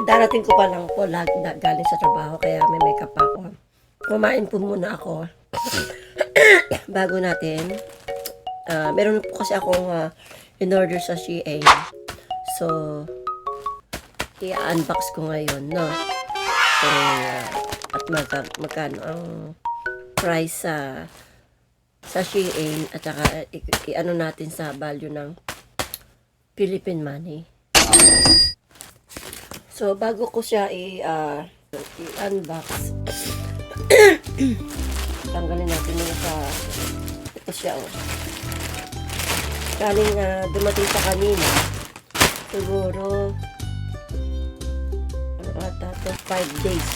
Darating ko pa lang po galing sa trabaho kaya may makeup pa ako. Kumain po muna ako. Bago natin. Meron po kasi akong in-order sa Shein. So, i-unbox ko ngayon, no? At magkano ang price sa Shein at saka i-ano natin sa value ng Philippine money. So, bago ko siya i-unbox, tanggalin natin yung ito siya, oh. Galing dumating sa kanina. Siguro, 5 days.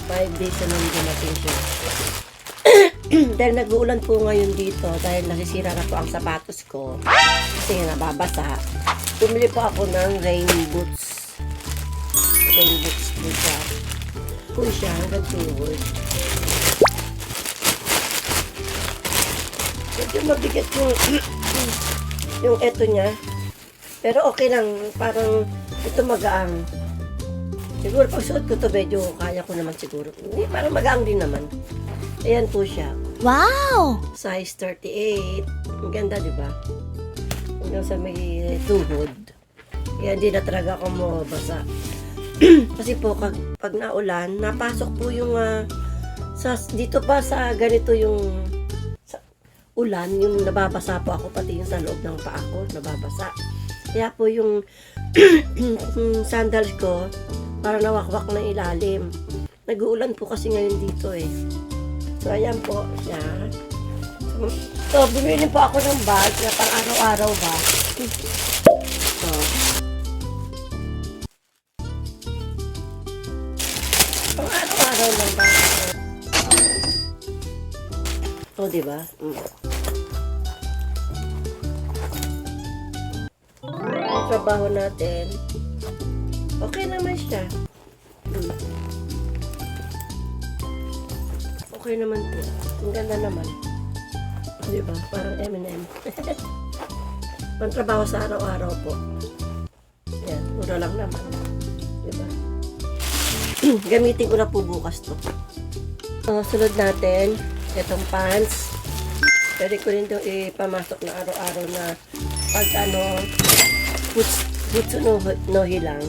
5 days na nang dumating siya. Dahil nag-uulan po ngayon dito, dahil nasisira na po ang sapatos ko, kasi nababasa, bumili po ako ng rain boots. Rain boots po siya. Po siya, hanggang tuhod. Medyo mabigat yung eto niya. Pero okay lang, parang ito magaang. Siguro pag suot ko to medyo kaya ko naman siguro. Hindi, parang magaang din naman. Ayan po siya. Wow! Size 38. Ang ganda, di ba? Hanggang sa may tuhod. Kaya hindi na talaga ako mabasa. Kasi po, pag naulan, napasok po yung dito pa sa ganito yung ulan, yung nababasa po ako, pati yung sa loob ng paa ko, nababasa. Kaya po yung sandals ko, parang nawakwak ng ilalim. Nag-uulan po kasi ngayon dito eh. So, ayan po siya. So, bumili po ako ng bag na pang araw-araw ba. So, pang araw-araw lang ba. So, diba? Ang trabaho natin, okay naman siya. Okay naman po. Ang ganda naman. Diba? Parang M&M. Ang trabaho sa araw-araw po. Yan. Mura lang naman. Diba? Gamitin ko na po bukas to. Sunod natin, itong pants. Pwede ko rin itong ipamasok na araw-araw na pag butsu no hilang.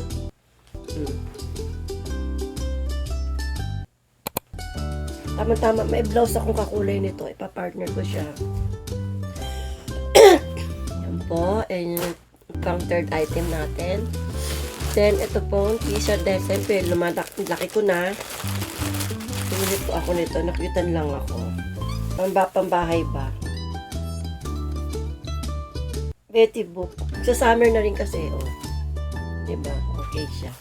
Tama-tama, may blouse akong kakulay nito. Ipa-partner ko siya. Yan po. And yung pang third item natin. Then, ito pong t-shirt. Dahil siyempre, laki ko na. Tumili po ako nito. Nakyutan lang ako. Pambahay ba? Betty Boop. Sa summer na rin kasi, oh. Diba? Okay siya.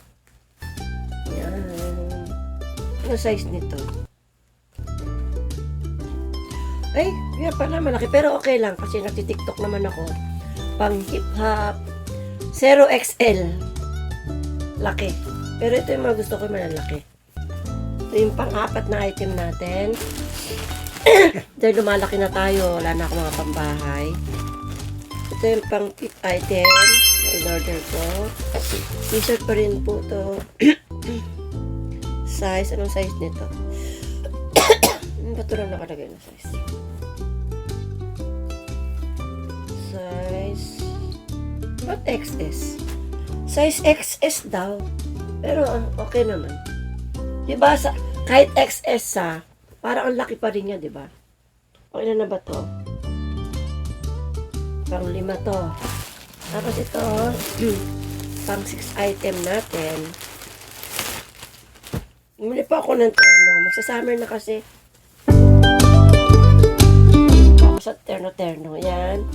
Yan. Ano size nito? Ay, yan pala malaki. Pero okay lang kasi nagtitiktok naman ako. Pang hip-hop. 0XL. Laki. Pero ito yung mga gusto ko malalaki. Ito yung pang-apat na item natin. Dahil lumalaki na tayo. Wala na ako mga pambahay. Ito yung pang-fifth item na in-order ko. T-shirt pa rin po to. Size. Anong size nito? Ba't lang nakalagay na size? Size... What XS? Size XS daw. Pero okay naman. Diba, kahit XS parang ang laki pa rin niya, diba? Okay na ba to? Pang 5 to. Tapos ito, pang 6 item natin. Bumili pa ako ng terno. Magsa-summer na kasi. Ako sa terno-terno. Yan.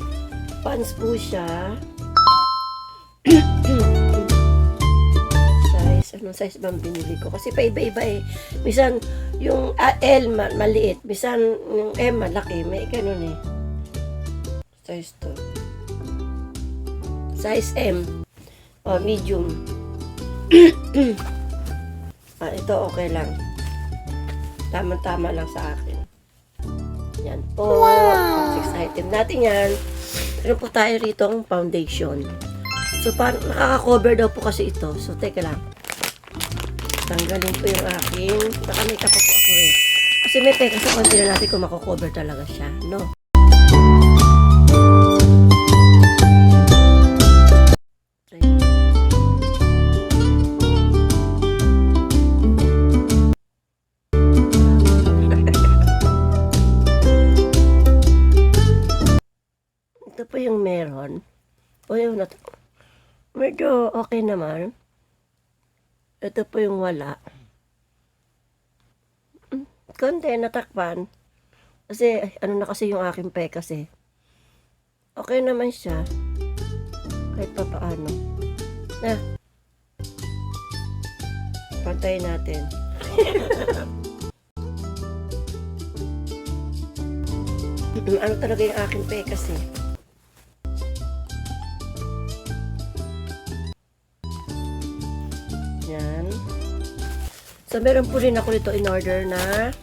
Pants po siya. Anong size bang binili ko? Kasi paiba-iba eh. Misan, yung L maliit. Misan, yung M malaki. May ganun eh. Size to. Size M. Medium. Ito okay lang. Tama-tama lang sa akin. Yan po. Wow! 6 item natin yan. Meron po tayo rito ang foundation. So, nakaka-cover daw po kasi ito. So, teka lang. Tanggalin ko yung aking. Nakamita pa po ako eh. Kasi may peka sa konti na natin kung mako-cover talaga siya. No? Ito po yung meron. O yung medyo okay naman. Ito po yung wala. Konti, natakpan. Kasi, ano na kasi yung aking pekas eh. Okay naman siya. Kahit pa paano. Na. Pantayin natin. Ano talaga yung aking pekas eh. Yan. So, meron po rin ako dito in order na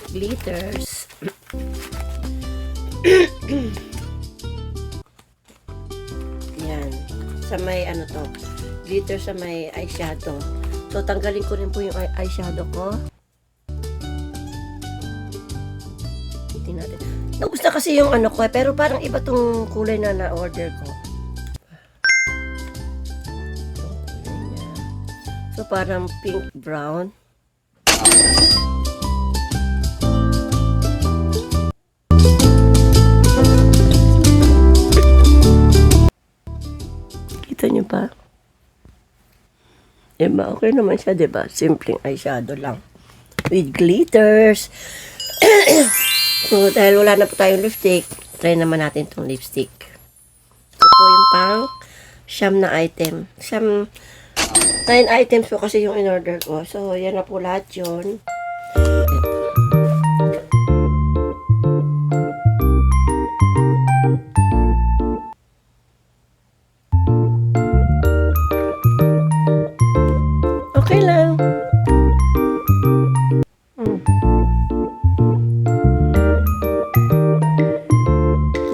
glitters. Yan. Sa may ano to. Glitter sa may eyeshadow. So, tanggalin ko rin po yung eyeshadow ko. Tingnan natin. Nagusta kasi yung ano ko, pero parang iba tong kulay na na-order ko. So, parang pink brown. Kita nyo ba? Diba? Okay naman siya, diba? Simpleng eyeshadow lang. With glitters. So, dahil wala na po tayong lipstick, try naman natin itong lipstick. Ito po yung pang siyam na item. 9 items po kasi yung in-order ko. So, yan na po lahat yun. Okay lang.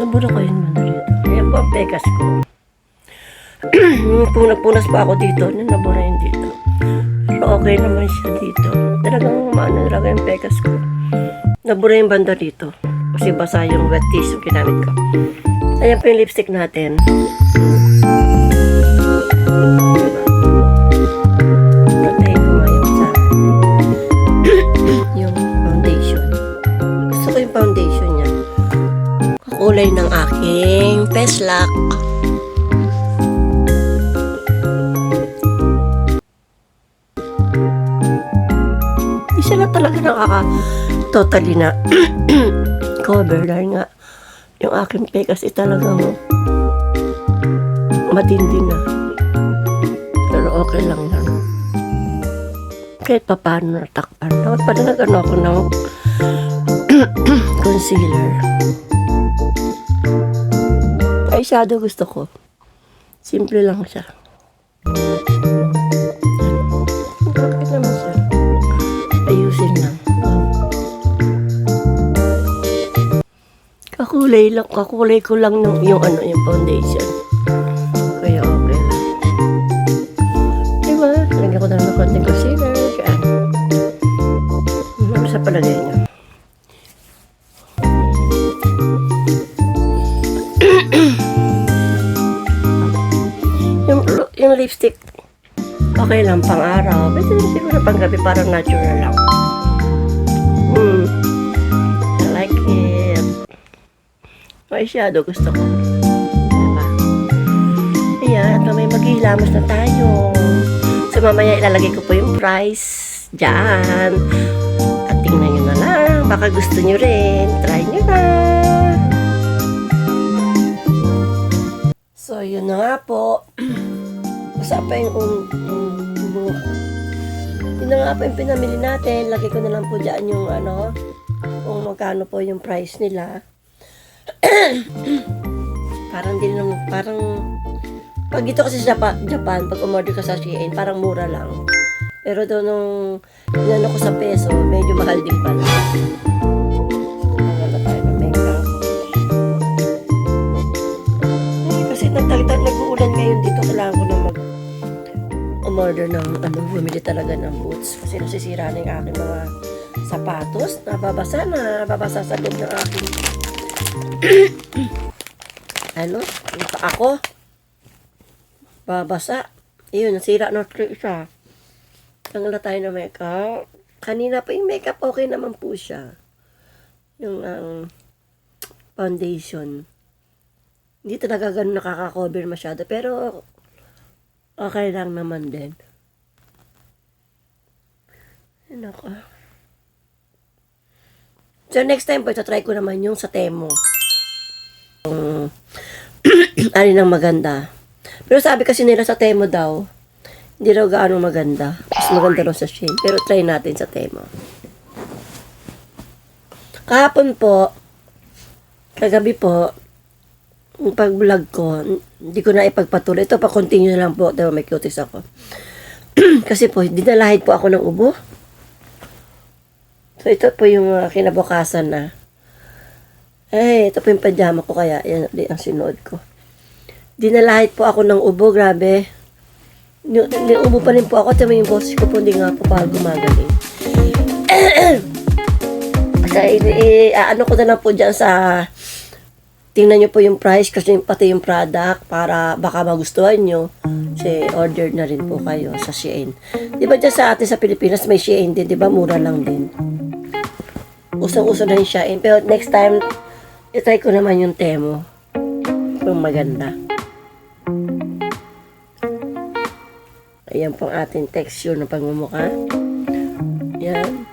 Nabura ko yun man dito. Ayan po ang pekas ko. Punas pa ako dito. Nabura yun dito. Pero okay naman siya dito. Talagang maano talaga yung pekas ko. Nabura yung banda dito. Kasi basa yung wet tissue ginamit ko. Ayan po yung lipstick natin. Patayin ko nga yung sa yung foundation. Gusto ko yung foundation niya. Kakulay ng aking Peslak. Siya na talaga totally na cover dahil nga yung aking pekas talagang matindi na, pero okay lang yan kahit pa paano natakpan. Dapat pala nag-ano ako ng concealer. Eyeshadow gusto ko, simple lang siya. Bakit naman siya ayusin lang. Kakulay ko lang yung foundation. Kaya okay lang. Diba? Lagyan ko na ng konting concealer. Kaya, sa palagay niya. yung lipstick, okay lang pang araw. Pwede rin siguro pang gabi, parang natural lang. I like it. Eyeshadow gusto ko. Diba? Ayan, at may maghihilamos na tayo. So mamaya ilalagay ko po yung price dyan. At tingnan nyo na lang. Baka gusto nyo rin. Try nyo na. So yun na nga po. Basta pa yung yun na nga po yung pinamili natin. Lagay ko na lang po dyan yung kung magkano po yung price nila. Parang pag dito kasi sa Japan, pag umorder ka sa Shein, parang mura lang. Pero doon nung inano ko sa peso, medyo mahal din pala. Nagala tayo ng makeup. Kasi nagtalitan, nag-uulan umulan ngayon dito, kailangan ko na umorder ng bumili talaga ng boots. Kasi nasisira na yung aking mga sapatos. Nababasa sa loob ng aking yung paa ko. Babasa. Ayun, nasira na isa. Tanggal na tayo ng makeup. Kanina pa yung makeup, okay naman po siya. Yung foundation. Hindi talaga ganun nakaka-cover masyado. Pero, okay lang naman din. Ano ko. So, next time po, try ko naman yung sa Temo. Yung, alin ang maganda. Pero sabi kasi nila sa Temo daw, hindi raw gaano maganda. Mas maganda raw sa Shein. Pero try natin sa Temo. Kahapon po, kagabi po, yung pag-vlog ko, hindi ko na ipagpatuloy. Ito pa, continue na lang po. Diba, may cuties ako. Kasi po, dinalahid po ako ng ubo. So, ito po yung kinabukasan na. Ito po yung pajama ko. Kaya, yan ang sinuod ko. Dinalahid po ako ng ubo. Grabe. Ubo pa rin po ako. Tama yung boses ko po, hindi nga po pa gumagaling. Kaya, ano ko na lang po dyan sa... Tingnan nyo po yung price kasi pati yung product para baka magustuhan nyo. Kasi order na rin po kayo sa Shein. Di ba dyan sa atin sa Pilipinas may Shein din, di ba? Mura lang din. Usong-uso na yung Shein. Pero next time, itry ko naman yung Temo. Yung maganda. Ayan pong ating texture na pagmumukha. Yan.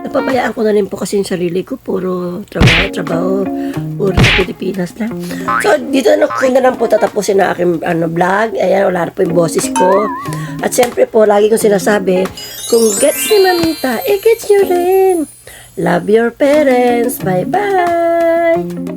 Napabayaan ko na rin po kasi yung sarili ko. Puro trabaho. Puro sa Pilipinas lang. So, dito na ko na lang po tatapusin na aking vlog. Ayan, wala na po yung boses ko. At siyempre po, lagi kong sinasabi, kung gets ni Mamita, gets nyo rin. Love your parents. Bye-bye!